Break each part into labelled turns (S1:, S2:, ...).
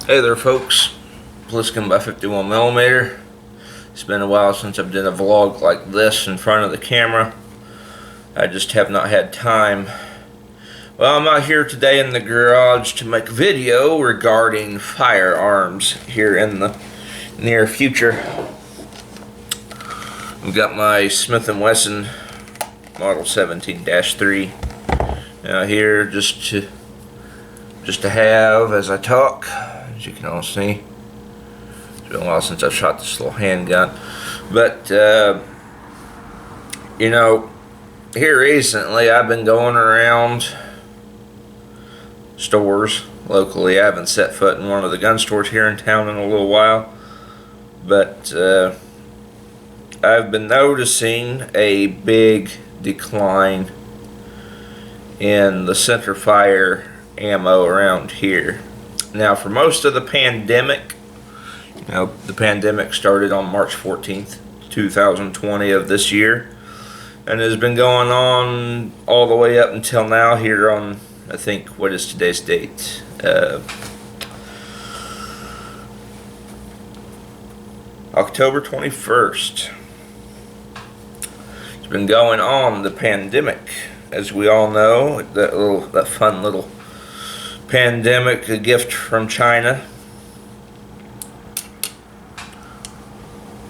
S1: Hey there folks, Pliskin by 51mm. It's been a while since I've done a vlog like this in front of the camera. I just have not had time. Well, I'm out here today in the garage to make a video regarding firearms here in the near future. I've got my Smith & Wesson Model 17-3 out here just to have as I talk. As you can all see, it's been a while since I've shot this little handgun, but you know, here recently I've been going around stores locally. I haven't set foot in one of the gun stores here in town in a little while, but I've been noticing a big decline in the centerfire ammo around here. Now, for most of the pandemic, the pandemic started on March 14th, 2020 of this year, and has been going on all the way up until now here on, I think, what is today's date? October 21st. It's been going on, the pandemic, as we all know, that fun little pandemic, a gift from China.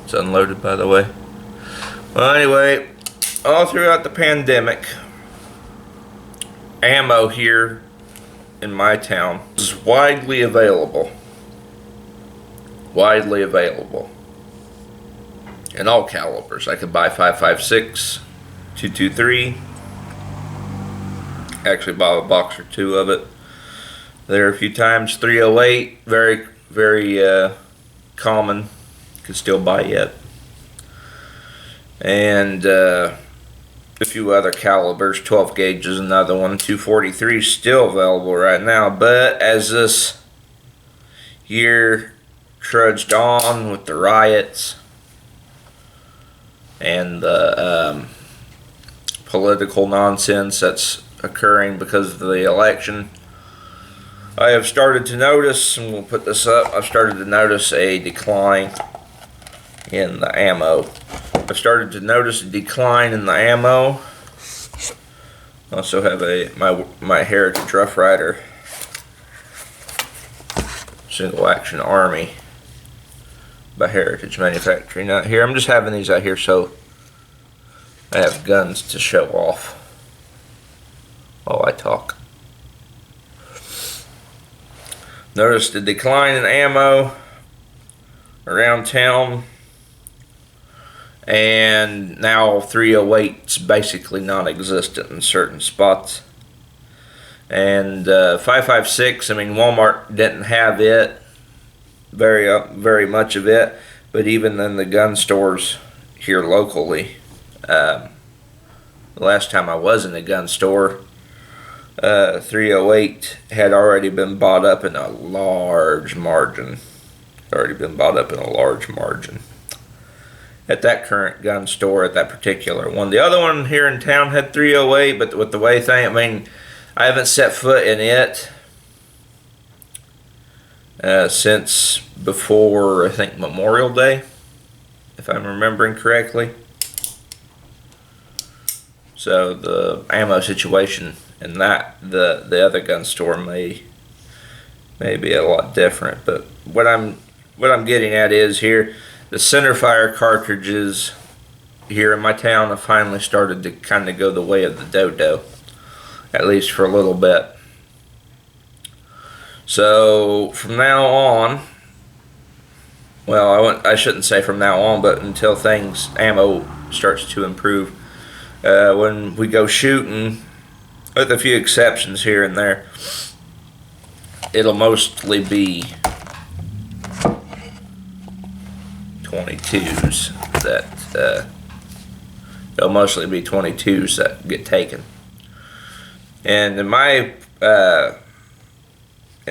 S1: It's unloaded, by the way. Well, anyway, all throughout the pandemic, ammo here in my town is widely available. Widely available. In all calibers. I could buy 5.56, 223. Actually bought a box or two of it there a few times. 308, very common, could still buy yet, and a few other calibers. 12 gauge is another one. 243 still available right now, but as this year trudged on with the riots and the political nonsense that's occurring because of the election, I have started to notice, and we'll put this up, I've started to notice a decline in the ammo. I've started to notice a decline in the ammo. I also have my Heritage Rough Rider Single Action Army by Heritage Manufacturing out here. I'm just having these out here so I have guns to show off while I talk. Noticed a decline in ammo around town, and now 308's basically non-existent in certain spots. And 5.56, I mean, Walmart didn't have it, very much of it, but even in the gun stores here locally, the last time I was in a gun store, 308 had already been bought up in a large margin. At that current gun store, at that particular one. The other one here in town had 308, but with the way thing, I mean, I haven't set foot in it since before, I think, Memorial Day, if I'm remembering correctly. So the ammo situation in the other gun store may be a lot different. But what I'm getting at is here, the centerfire cartridges here in my town have finally started to kind of go the way of the dodo, at least for a little bit. So from now on, well, I shouldn't say from now on, but until ammo starts to improve, when we go shooting, with a few exceptions here and there, it'll mostly be 22s that get taken. And in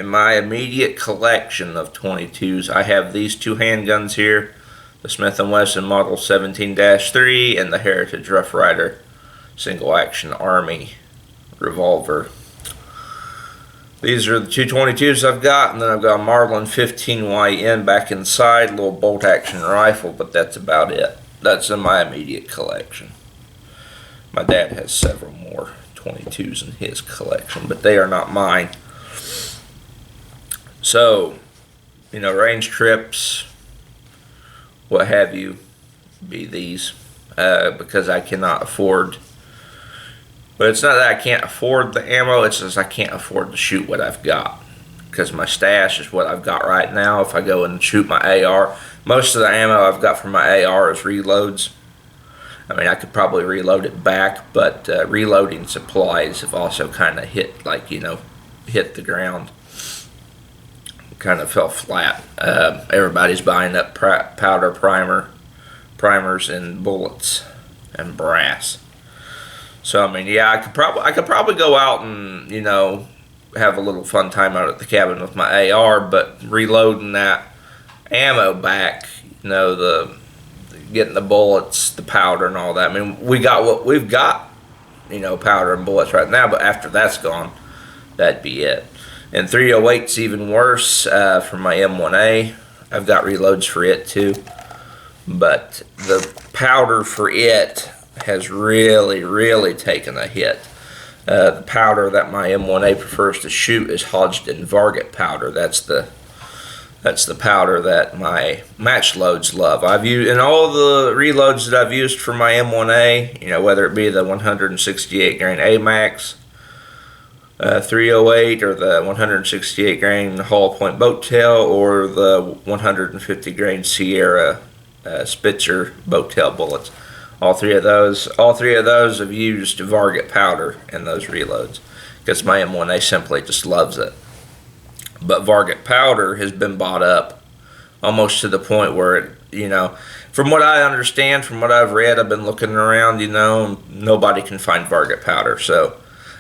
S1: my immediate collection of 22s, I have these two handguns here, the Smith & Wesson Model 17-3 and the Heritage Rough Rider Single Action Army revolver. These are the 222s I've got, and then I've got a Marlin 15YN back inside, little bolt action rifle, but that's about it. That's in my immediate collection. My dad has several more 22s in his collection, but they are not mine. So, you know, range trips, what have you, be these, because I cannot afford. But it's not that I can't afford the ammo, it's just I can't afford to shoot what I've got. Because my stash is what I've got right now. If I go and shoot my AR, most of the ammo I've got for my AR is reloads. I mean, I could probably reload it back, but reloading supplies have also kind of hit, like, you know, hit the ground. Kind of fell flat. Everybody's buying up powder primers and bullets and brass. So I mean, yeah, I could probably go out and, you know, have a little fun time out at the cabin with my AR, but reloading that ammo back, you know, getting the bullets, the powder, and all that. I mean, we got what we've got, you know, powder and bullets right now, but after that's gone, that'd be it. And 308's even worse for my M1A. I've got reloads for it too, but the powder for it has really taken a hit. The powder that my M1A prefers to shoot is Hodgdon Varget powder. That's the powder that my match loads love. I've used in all the reloads that I've used for my M1A, you know, whether it be the 168 grain AMAX, 308, or the 168 grain Hollow Point Boat Tail, or the 150 grain Sierra Spitzer boat tail bullets. All three of those have used Varget powder in those reloads because my M1A simply just loves it. But Varget powder has been bought up almost to the point where it, you know, from what I understand, from what I've read, I've been looking around, you know, nobody can find Varget powder. So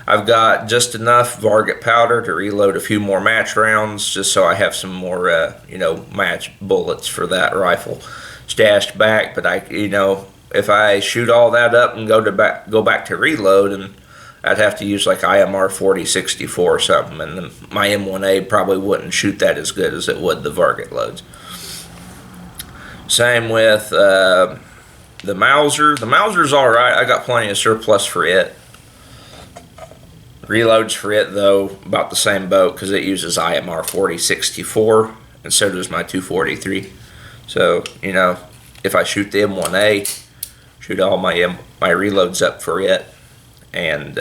S1: I've got just enough Varget powder to reload a few more match rounds, just so I have some more, you know, match bullets for that rifle stashed back. But I, you know, if I shoot all that up and go back to reload, and I'd have to use like IMR 4064 or something, and then my M1A probably wouldn't shoot that as good as it would the Varget loads. Same with the Mauser. The Mauser's alright. I got plenty of surplus for it. Reloads for it, though, about the same boat because it uses IMR 4064, and so does my 243. So, you know, if I shoot the M1A, shoot all my reloads up for it, and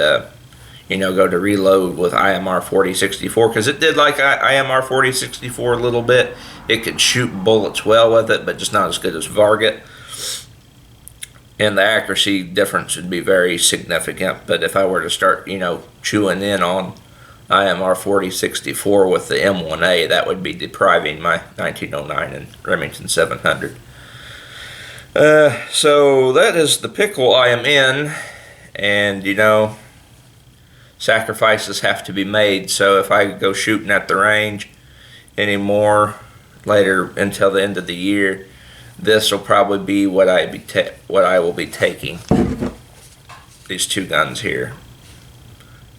S1: you know, go to reload with IMR 4064 because it did like IMR 4064 a little bit. It could shoot bullets well with it, but just not as good as Varget. And the accuracy difference would be very significant. But if I were to start, you know, chewing in on IMR 4064 with the M1A, that would be depriving my 1909 and Remington 700. So that is the pickle I am in, and you know, sacrifices have to be made. So if I go shooting at the range anymore later until the end of the year, this will probably be what I will be taking. These two guns here,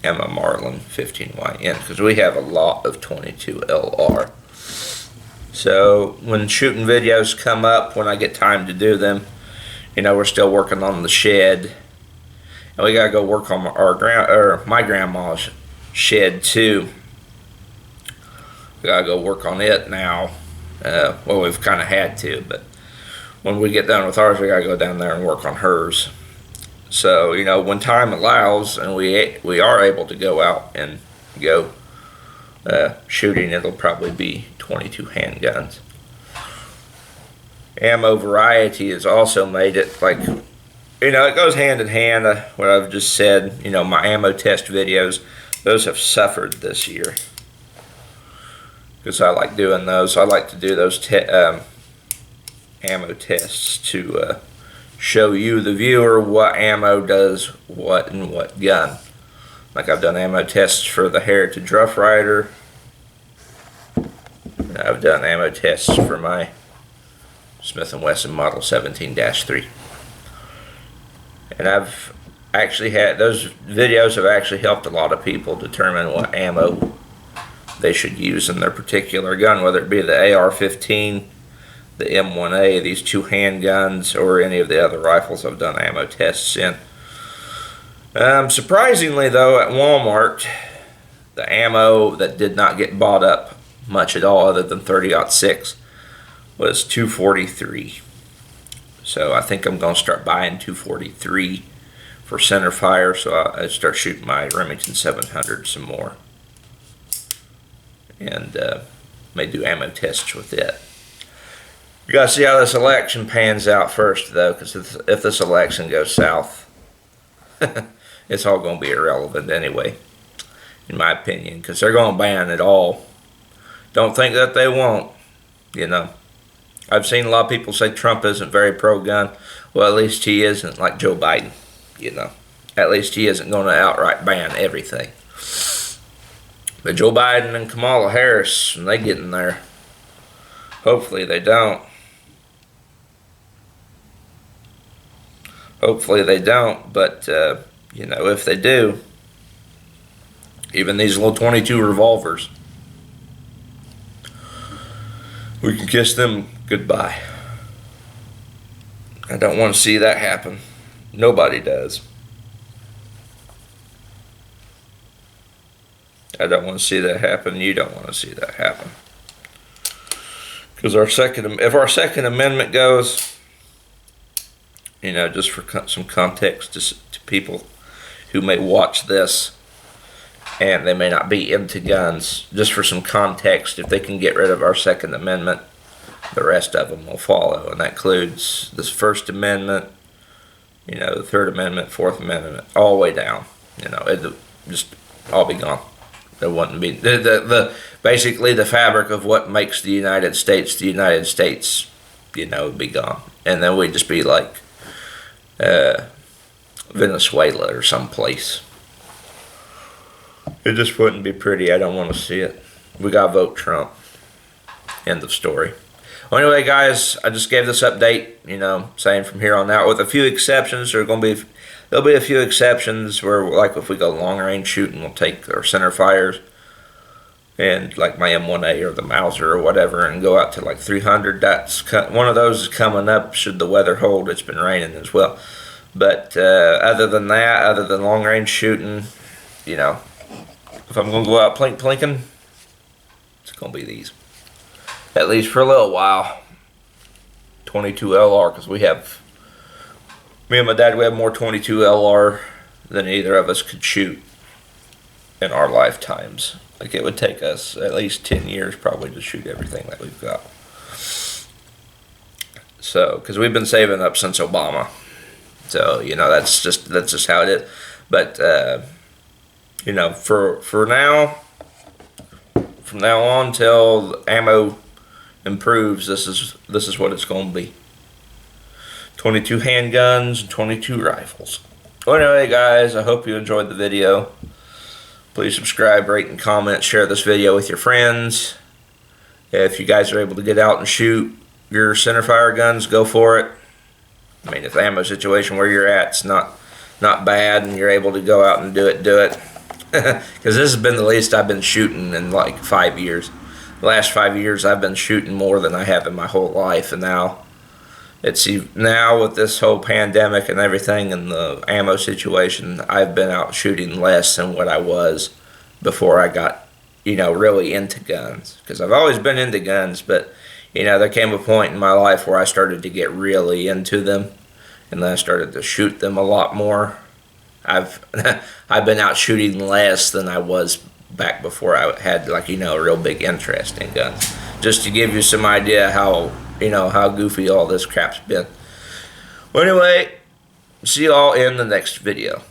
S1: and my Marlin 15YN, because we have a lot of 22 LR. So when shooting videos come up, when I get time to do them, you know, we're still working on the shed, and we gotta go work on my grandma's shed too. We gotta go work on it now. Well, we've kind of had to, but when we get done with ours, we gotta go down there and work on hers. So, you know, when time allows and we are able to go out and go shooting, it'll probably be 22 handguns. Ammo variety has also made it like, you know, it goes hand in hand. What I've just said, you know, my ammo test videos, those have suffered this year because I like doing those. I like to do those ammo tests to show you, the viewer, what ammo does what in what gun. Like I've done ammo tests for the Heritage Rough Rider. I've done ammo tests for my Smith & Wesson Model 17-3. And I've actually had, those videos have actually helped a lot of people determine what ammo they should use in their particular gun, whether it be the AR-15, the M1A, these two handguns, or any of the other rifles I've done ammo tests in. Surprisingly though, at Walmart, the ammo that did not get bought up much at all other than 30-06 was 243. So I think I'm going to start buying 243 for center fire, so I start shooting my Remington 700 some more. And may do ammo tests with it. We got to see how this election pans out first though, because if this election goes south, it's all going to be irrelevant anyway, in my opinion, because they're going to ban it all. Don't think that they won't, you know. I've seen a lot of people say Trump isn't very pro-gun. Well, at least he isn't like Joe Biden, you know. At least he isn't going to outright ban everything. But Joe Biden and Kamala Harris, when they get in there, hopefully they don't. Hopefully they don't, but, you know, if they do, even these little 22 revolvers, we can kiss them goodbye. I don't want to see that happen. Nobody does. I don't want to see that happen. You don't want to see that happen. Because if our Second Amendment goes, you know, just for some context to people who may watch this and they may not be into guns, just for some context, if they can get rid of our Second Amendment, the rest of them will follow, and that includes this First Amendment, you know, the Third Amendment, Fourth Amendment, all the way down. You know, it just all be gone. There wouldn't be basically the fabric of what makes the United States, you know, would be gone, and then we'd just be like Venezuela or someplace. It just wouldn't be pretty. I don't want to see it. We gotta vote Trump. End of story. Well, anyway, guys, I just gave this update, you know, saying from here on out, with a few exceptions. There'll be a few exceptions where, like, if we go long range shooting, we'll take our center fires and like my M1A or the Mauser or whatever, and go out to like 300. That's one of those is coming up should the weather hold. It's been raining as well, but other than that, other than long range shooting, you know, if I'm gonna go out plinking, it's gonna be these. At least for a little while. 22 LR, because me and my dad, we have more 22 LR than either of us could shoot in our lifetimes. Like, it would take us at least 10 years probably to shoot everything that we've got. So, because we've been saving up since Obama. So, you know, that's just how it is. But, you know, for now, from now on till ammo improves, this is what it's going to be. 22 handguns and 22 rifles. Well, anyway, guys, I hope you enjoyed the video. Please subscribe, rate, and comment. Share this video with your friends. If you guys are able to get out and shoot your centerfire guns, go for it. I mean, if the ammo situation where you're at is not bad and you're able to go out and do it, do it. Because this has been the least I've been shooting in like 5 years. The last 5 years I've been shooting more than I have in my whole life, and now with this whole pandemic and everything and the ammo situation, I've been out shooting less than what I was before I got, you know, really into guns. Because I've always been into guns, but, you know, there came a point in my life where I started to get really into them, and then I started to shoot them a lot more. I've been out shooting less than I was back before I had, like, you know, a real big interest in guns. Just to give you some idea how, you know, how goofy all this crap's been. Well, anyway, see you all in the next video.